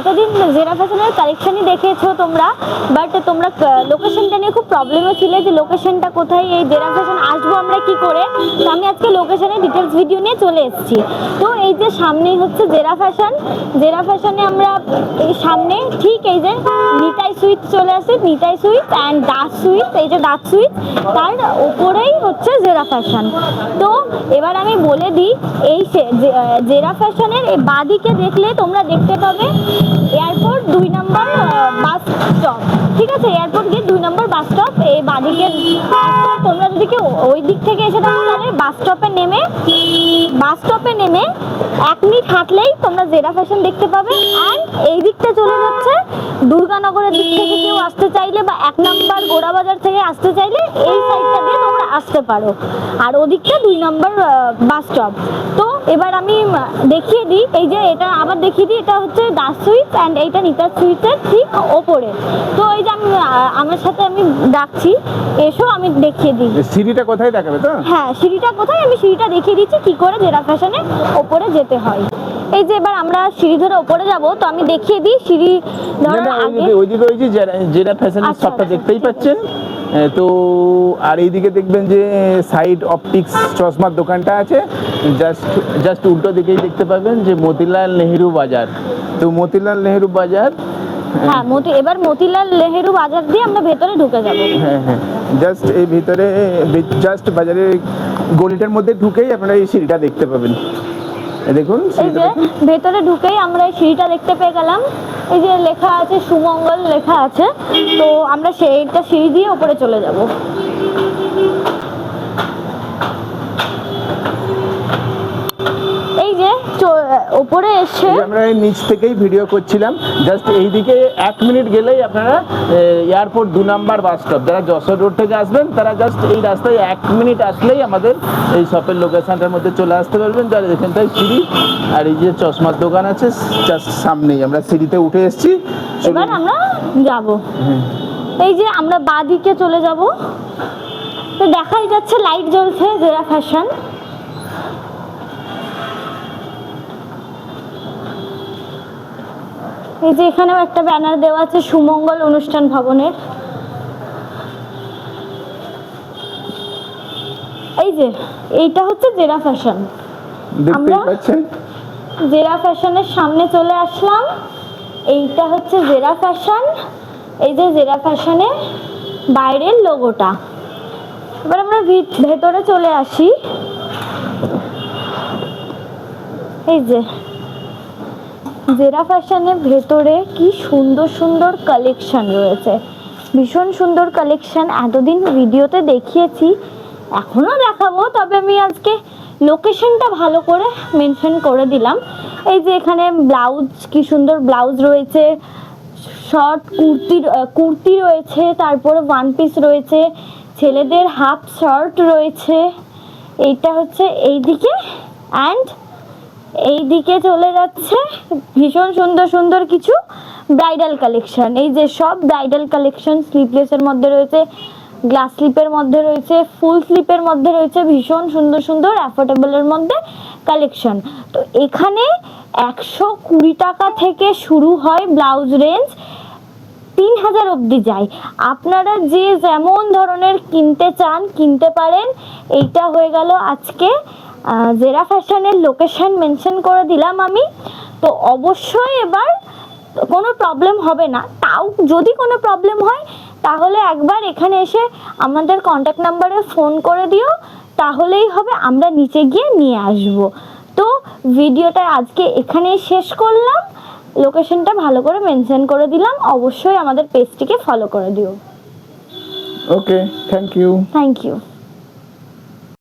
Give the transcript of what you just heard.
এতদিন জেরা ফ্যাশনের কালেকশনই দেখেছো তোমরা, বাট তোমরা লোকেশনটা নিয়ে খুব প্রবলেমে ছিলে যে লোকেশনটা কোথায়, এই জেরা ফ্যাশন আসবো আমরা কি করে। তো আমি আজকে লোকেশনের ডিটেলস ভিডিও নিয়ে চলে এসেছি। তো এই যে সামনেই হচ্ছে জেরা ফ্যাশন, জেরা ফ্যাশনে আমরা এই সামনে ঠিক এই যে নিতাই সুইটস চলে আসে, Nitai sweets and thus sweets, এই যে দাস সুইটস তার ওপরেই হচ্ছে জেরা ফ্যাশন। তো এবার আমি বলে দিই, এই জেরা ফ্যাশনের এই বাদিকে দেখলে তোমরা দেখতে পাবে এয়ারপোর্ট 2 নম্বর বাস স্টপ, ঠিক আছে, এয়ারপোর্ট গেট 2 নম্বর বাস স্টপ। এই বাদিকে তোমরা যদি কেউ ওই দিক থেকে এসে থাকো তাহলে বাস স্টপে নেমে 1 মিনিট হাঁটলেই তোমরা জেরা ফ্যাশন দেখতে পাবে। আর এই দিকটা চলে যাচ্ছে দুর্গানগরের দিক থেকে কেউ আসতে চাইলে বা 1 নম্বর গোড়াবাজার থেকে আসতে চাইলে এই সাইডটা দিয়ে তোমরা আসতে পারো, আর ওদিকটা 2 নম্বর বাস স্টপ। তো এবার আমি দেখিয়ে দিই, এই যে এটা আবার দেখিয়ে দিই, এটা হচ্ছে দাস সুইটস অ্যান্ড এইটা নিতাই সুইটসের ঠিক ওপরে। তো এই যে আমি আমার সাথে আমি ডাকছি, এসো আমি দেখিয়ে দিই সিঁড়িটা কোথায় দেখাবে। তো হ্যাঁ, সিঁড়িটা কোথায় আমি সিঁড়িটা দেখিয়ে দিচ্ছি কি করে জেরা ফ্যাশনে ওপরে যেতে হয়। এই যে এবার আমরা সিঁড়ি ধরে ওপরে যাব, তো আমি দেখিয়ে দিই সিঁড়ি ধরে আগে ওইদিকে ওই যে জেরা ফ্যাশনের শপটা দেখতেই পাচ্ছেন। তো আর এইদিকে দেখবেন যে সাইড অপটিক্স চশমার দোকানটা আছে, জাস্ট উল্টো দিকেই দেখতে পাবেন যে মতিলাল নেহেরু বাজার। তো মতিলাল নেহেরু বাজার, হ্যাঁ এবার মতিলাল নেহেরু বাজার দিয়ে আমরা ভেতরে ঢুকে যাব। হ্যাঁ, জাস্ট এই ভিতরে জাস্ট বাজারের গলিটার মধ্যে ঢুকেই আপনারা এই সিঁড়িটা দেখতে পাবেন। দেখুন এই যে ভেতরে ঢুকেই আমরা এই সিঁড়িটা দেখতে পেয়ে গেলাম, এই যে লেখা আছে সুমঙ্গল লেখা আছে। তো আমরা সেইটা সিঁড়ি দিয়ে উপরে চলে যাব। এই যে উপরে এসে আমরা নিচ থেকেই ভিডিও করছিলাম, জাস্ট এইদিকে 1 মিনিট গেলেই আপনারা এয়ারপোর্ট 2 নম্বর বাস স্টপ। যারা যশোর রোড থেকে আসবেন তারা জাস্ট এই রাস্তায় 1 মিনিট আসলেই আমাদের এই শপের লোকেশনটার মধ্যে চলে আসতে পারবেন। যারা এখানটায় সিঁড়ি আর এই যে চশমার দোকান আছে জাস্ট সামনেই, আমরা সিঁড়িতে উঠে এসেছি। এবার আমরা যাব, এই যে আমরা বাদিকে চলে যাব। তো দেখাই যাচ্ছে লাইট জ্বলছে জেরা ফ্যাশন। এই যে এখানেও একটা ব্যানার দেওয়া আছে সুমঙ্গল অনুষ্ঠান ভবনের। এই যে এইটা হচ্ছে জেরা ফ্যাশন, আমরা জেরা ফ্যাশনের সামনে চলে আসলাম। এইটা হচ্ছে জেরা ফ্যাশন, এই যে জেরা ফ্যাশনের বাইরের লোগোটা। এবার আমরা ভেতরে চলে আসি। এই যে জেরা ফ্যাশনের ভেতরে কি সুন্দর সুন্দর কালেকশন রয়েছে, ভীষণ সুন্দর কালেকশন। এতদিন ভিডিওতে দেখিয়েছি, এখনও দেখাবো, তবে আমি আজকে লোকেশনটা ভালো করে মেনশন করে দিলাম। এই যে এখানে ব্লাউজ, কি সুন্দর ব্লাউজ রয়েছে, শর্ট কুর্তি রয়েছে, তারপরে 1 পিস রয়েছে, ছেলেদের হাফ শার্ট রয়েছে। এইটা হচ্ছে এইদিকে, অ্যান্ড এইদিকে চলে যাচ্ছে ভীষণ সুন্দর সুন্দর কিছু ব্রাইডাল কালেকশন। এই যে সব ব্রাইডাল কালেকশন, স্লিভলেসের মধ্যে রয়েছে, গ্লাস স্লিপের মধ্যে রয়েছে, ফুল স্লিপের মধ্যে রয়েছে, ভীষণ সুন্দর সুন্দর অ্যাফোর্ডেবলের মধ্যে কালেকশন। তো এখানে 120 টাকা থেকে শুরু হয় ব্লাউজ রেঞ্জ, 3000 অবধি যায়। আপনারা যে যেমন ধরনের কিনতে চান কিনতে পারেন। এইটা হয়ে গেল আজকে জেরা ফ্যাশনের লোকেশন মেনশন করে দিলাম আমি। তো অবশ্যই এবার কোনো প্রবলেম হবে না, তাও যদি কোনো প্রবলেম হয় তাহলে একবার এখানে এসে আমাদের কন্ট্যাক্ট নাম্বারে ফোন করে দিও, তাহলেই হবে, আমরা নিচে গিয়ে নিয়ে আসব। তো ভিডিওটা আজকে এখানেই শেষ করলাম, লোকেশনটা ভালো করে মেনশন করে দিলাম। অবশ্যই আমাদের পেজটিকে ফলো করে দিও। ওকে, থ্যাংক ইউ।